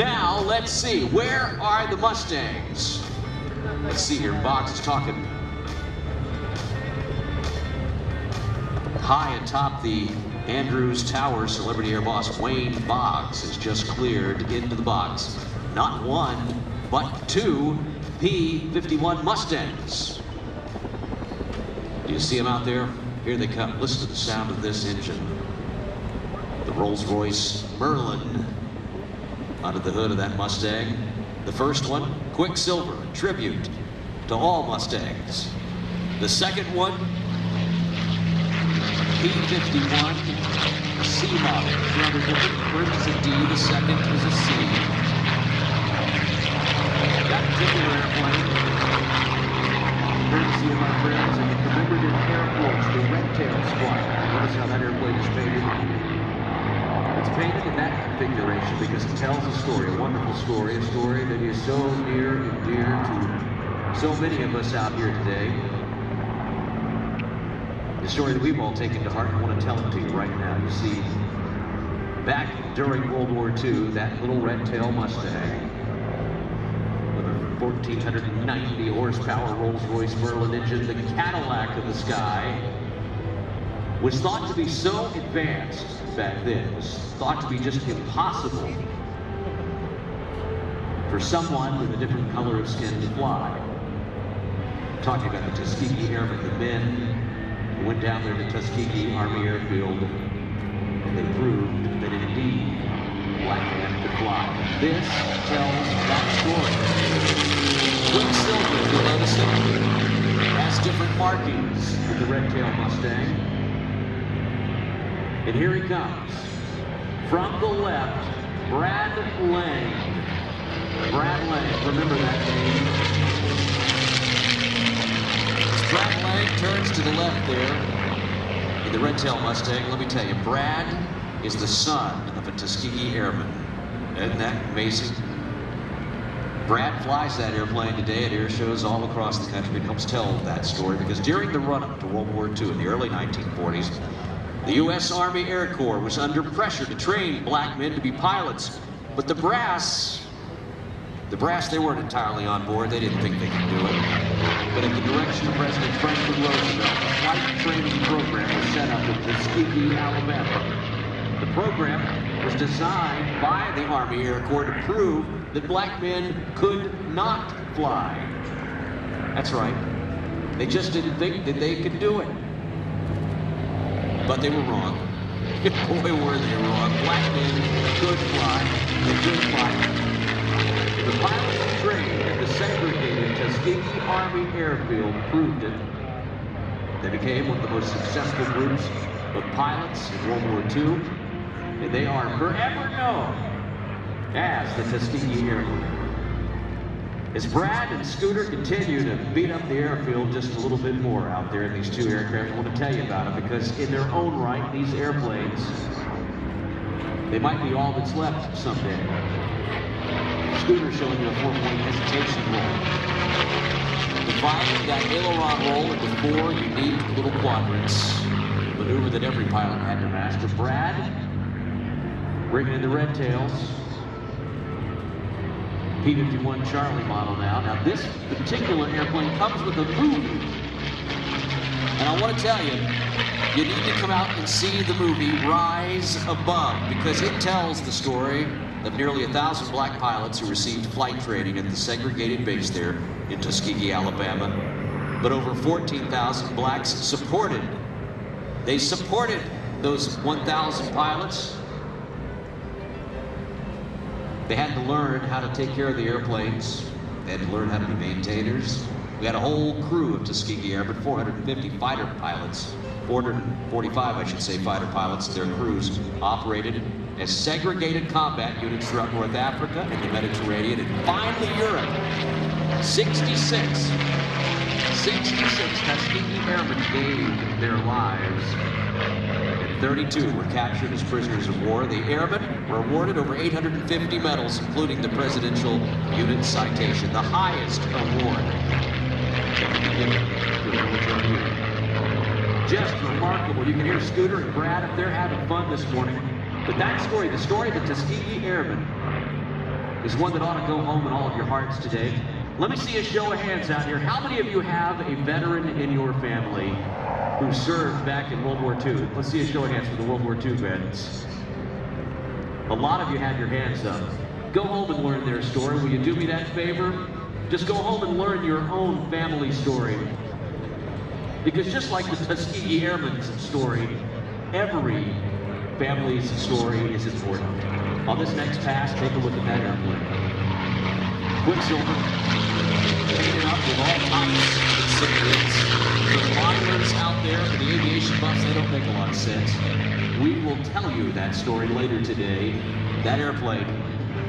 Now, let's see. Where are the Mustangs? Let's see here. Boggs is talking. High atop the Andrews Tower, Celebrity Air Boss Wayne Boggs has just cleared into the box. Not one, but two P-51 Mustangs. Do you see them out there? Here they come. Listen to the sound of this engine. The Rolls-Royce Merlin under the hood of that Mustang. The first one, Quicksilver, tribute to all Mustangs. The second one, P-51C model. The first is a D, the second is a C. That particular airplane, courtesy of our friends in the commemorative Air Force, the Red Tail Squadron. Notice how that airplane is painted. It's painted in that configuration because it tells a story, a wonderful story, a story that is so near and dear to so many of us out here today. The story that we've all taken to heart, and I want to tell it to you right now. You see, back during World War II, that little Red Tail Mustang, with a 1,490 horsepower Rolls-Royce Merlin engine, the Cadillac of the sky, was thought to be so advanced back then. It was thought to be just impossible for someone with a different color of skin to fly. I'm talking about the Tuskegee Airmen, the men who went down there to Tuskegee Army Airfield, and they proved that indeed black man could fly. This tells that story. Quicksilver, if you notice it, has different markings with the Red Tail Mustang. And here he comes. From the left, Brad Lange. Brad Lange, remember that name. As Brad Lange turns to the left there in the Red Tail Mustang, let me tell you, Brad is the son of a Tuskegee Airman. Isn't that amazing? Brad flies that airplane today at air shows all across the country and helps tell that story because during the run-up to World War II in the early 1940s, the U.S. Army Air Corps was under pressure to train black men to be pilots, but the brass, they weren't entirely on board. They didn't think they could do it. But at the direction of President Franklin Roosevelt, a flight training program was set up in Tuskegee, Alabama. The program was designed by the Army Air Corps to prove that black men could not fly. That's right. They just didn't think that they could do it. But they were wrong. Boy, were they wrong. Black men could fly. They could fly. The pilots trained at the segregated Tuskegee Army Airfield proved it. They became one of the most successful groups of pilots in World War II, and they are forever known as the Tuskegee Airmen. As Brad and Scooter continue to beat up the airfield just a little bit more out there in these two aircraft, I want to tell you about it because in their own right, these airplanes, they might be all that's left someday. Scooter showing you a 4-point hesitation roll. Dividing that aileron roll into 4 unique little quadrants. A maneuver that every pilot had to master. Brad bringing in the Red Tails. P-51 Charlie model now. Now this particular airplane comes with a movie. And I want to tell you, you need to come out and see the movie Rise Above because it tells the story of nearly 1,000 black pilots who received flight training at the segregated base there in Tuskegee, Alabama. But over 14,000 blacks supported. They supported those 1,000 pilots. They had to learn how to take care of the airplanes. They had to learn how to be maintainers. We had a whole crew of Tuskegee Airmen, 450 fighter pilots, 445, I should say, fighter pilots. Their crews operated as segregated combat units throughout North Africa and the Mediterranean, and finally Europe. 66 Tuskegee Airmen gave their lives. 32 were captured as prisoners of war. The airmen were awarded over 850 medals, including the Presidential Unit Citation, the highest award that can be given to a military unit. Just remarkable. You can hear Scooter and Brad up there having fun this morning. But that story, the story of the Tuskegee Airmen, is one that ought to go home in all of your hearts today. Let me see a show of hands out here. How many of you have a veteran in your family who served back in World War II? Let's see a show of hands for the World War II vets. A lot of you had your hands up. Go home and learn their story. Will you do me that favor? Just go home and learn your own family story. Because just like the Tuskegee Airmen's story, every family's story is important. On this next pass, take a look at that airplane. Quicksilver, painted up with all types of insignias. For the modelers out there, for the aviation buffs, they don't make a lot of sense. We will tell you that story later today. That airplane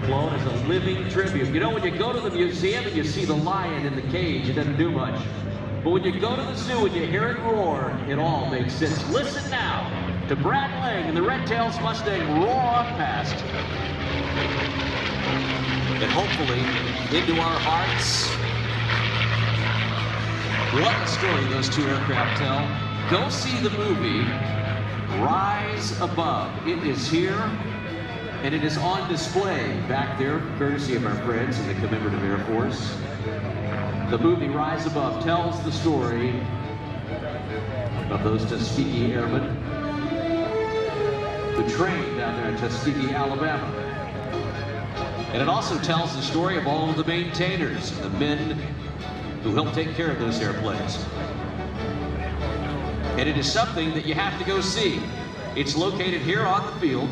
flown as a living tribute. You know, when you go to the museum and you see the lion in the cage, it doesn't do much. But when you go to the zoo and you hear it roar, it all makes sense. Listen now to Brad Lange and the Red Tail Mustang roar on past. And hopefully into our hearts. What a story those two aircraft tell. Go see the movie Rise Above. It is here, and it is on display back there, courtesy of our friends in the Commemorative Air Force. The movie Rise Above tells the story of those Tuskegee Airmen who trained down there in Tuskegee, Alabama. And it also tells the story of all of the maintainers, the men who helped take care of those airplanes. And it is something that you have to go see. It's located here on the field.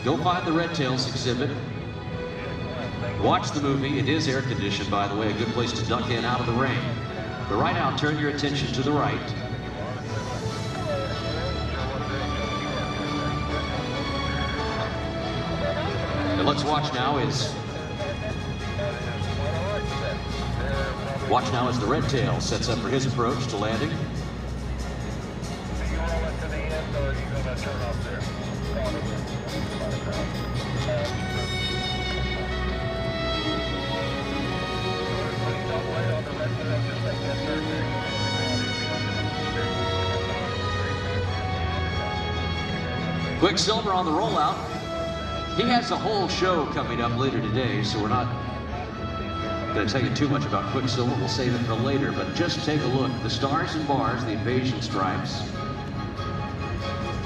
Go find the Red Tails exhibit. Watch the movie. It is air conditioned, by the way, a good place to duck in out of the rain. But right now, turn your attention to the right. And let's watch now as the Red Tail sets up for his approach to landing. Quicksilver on the rollout. He has a whole show coming up later today, so we're not going to tell you too much about Quicksilver. We'll save it for later, but just take a look. The stars and bars, the invasion stripes,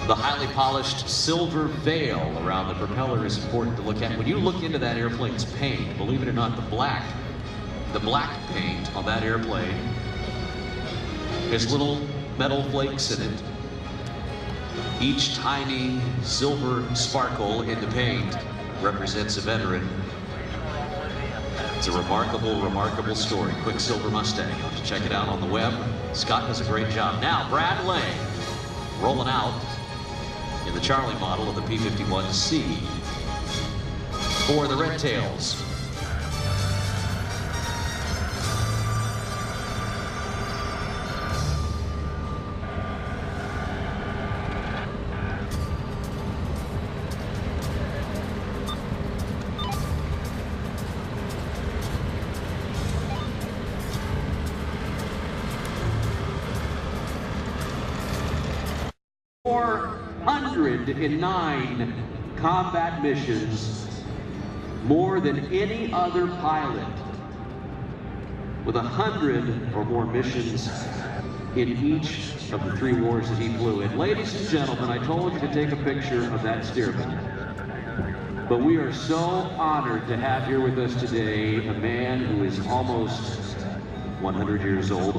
the highly polished silver veil around the propeller is important to look at. When you look into that airplane's paint, believe it or not, the black paint on that airplane has little metal flakes in it. Each tiny silver sparkle in the paint represents a veteran. It's a remarkable, remarkable story. Quicksilver Mustang. You'll have to check it out on the web. Scott does a great job. Now, Brad Lange rolling out in the Charlie model of the P-51C for the Red Tails. In 9 combat missions, more than any other pilot, with 100 or more missions in each of the 3 wars that he flew in. Ladies and gentlemen, I told you to take a picture of that steerman, but we are so honored to have here with us today a man who is almost 100 years old,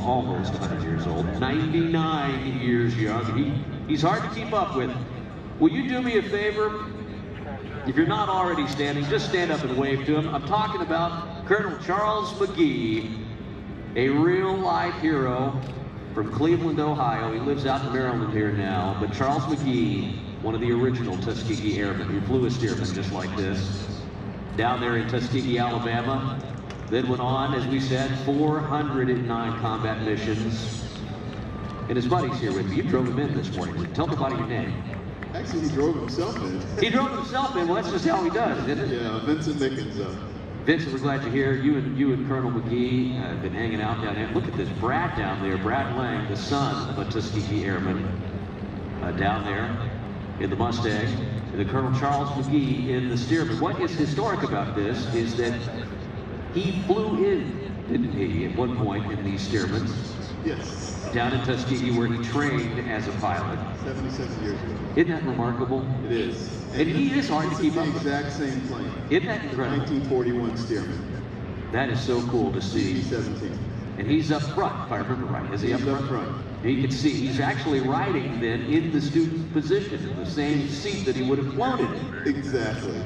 99 years young. He's hard to keep up with. Will you do me a favor? If you're not already standing, just stand up and wave to him. I'm talking about Colonel Charles McGee, a real-life hero from Cleveland, Ohio. He lives out in Maryland here now. But Charles McGee, one of the original Tuskegee Airmen, who flew a steerman just like this, down there in Tuskegee, Alabama. Then went on, as we said, 409 combat missions. And his buddy's here with me. You drove him in this morning. Tell the buddy your name. Actually, he drove himself in. He drove himself in? Well, that's just how he does, isn't it? Yeah, Vincent Mickens. Vincent, we're glad you're here. You and Colonel McGee have been hanging out down there. Look at this Brad down there. Brad Lange, the son of a Tuskegee Airman, down there in the Mustang. the Colonel Charles McGee in the steerman. What is historic about this is that he flew in, didn't he, at one point in these steermen? Yes. Down in Tuskegee, where he trained as a pilot. 77 years ago. Isn't that remarkable? It is. And he is hard to keep up with. The exact same plane. Isn't that incredible? 1941 steerman. That is so cool to see. 17. And he's up front, if I remember right. Is he He's up front? You can see he's actually riding then in the student position, in the same seat that he would have flown in. Exactly.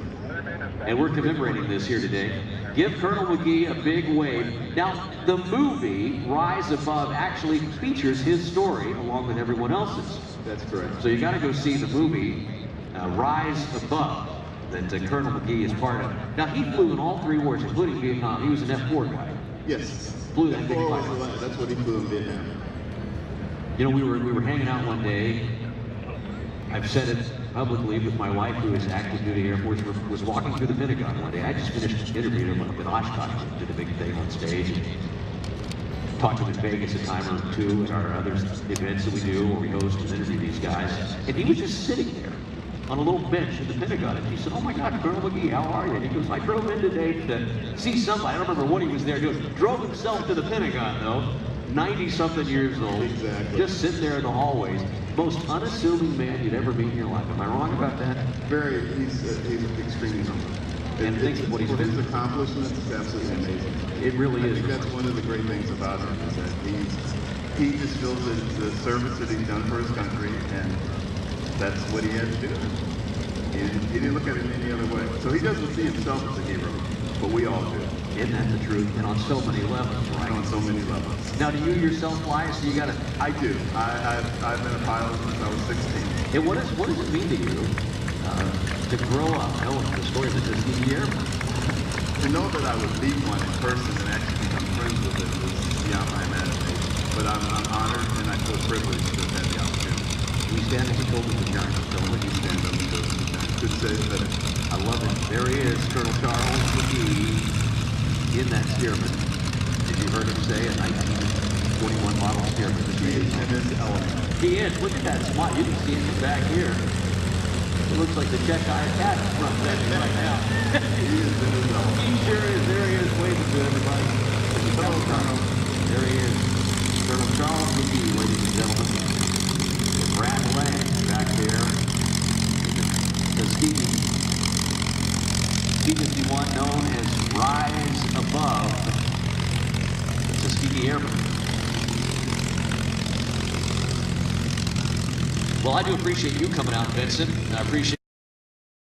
And we're commemorating this here today. Give Colonel McGee a big wave. Now, the movie, Rise Above, actually features his story along with everyone else's. That's correct. So you got to go see the movie, Rise Above, that Colonel McGee is part of. Now, he flew in all 3 wars, including Vietnam. He was an F4 guy. Yes. Flew that big plane. That's what he flew in Vietnam. You know, we were hanging out one day. I've said it publicly, but my wife, who is active duty Air Force, was walking through the Pentagon one day. I just finished interviewing him up in Oshkosh, did a big thing on stage, and talked to him in Vegas a time or two at our other events that we do, where we host and interview these guys. And he was just sitting there on a little bench in the Pentagon, and he said, "Oh my God, Colonel McGee, how are you?" And he goes, "I drove in today to see somebody." I don't remember what he was there doing. Drove himself to the Pentagon, though. 90-something years old, Exactly. just sitting there in the hallways. Most unassuming man you'd ever meet in your life. Am I wrong about that? He's extremely humble. And think of what he's been. His accomplishments is absolutely amazing. It really I is. think that's one of the great things about him, is that he just feels that it's the service that he's done for his country, and that's what he had to do. He didn't look at it any other way. So he doesn't see himself as a hero, but we all do. Isn't that the truth? And on so many levels, right? On so many levels. Now, do you yourself fly? So you got to. I do. I've been a pilot since I was 16. And what does it mean to you to grow up knowing the story of the Tuskegee Airmen? To know that I would meet one in person and actually become friends with it was beyond my imagination. But I'm honored and I feel privileged to have had the opportunity. We stand on the shoulders of giants, don't we? You stand on the shoulders of giants. Could say that. I love it. There he is, Colonel Charles McGee, in that steerman. As you heard him say, a 1941 model steerman. He is in his element. He is. Look at that smile. You can see it from back here. It looks like the Cheshire Cat in front of me right now. He is in his element. He sure is. There he is, waving to everybody. Hello, Colonel. There he is. Colonel Charles McGee, ladies and gentlemen. Brad Lange back there. The P-51, known as Rise Above, the Tuskegee Airmen. Well, I do appreciate you coming out, Vincent. I appreciate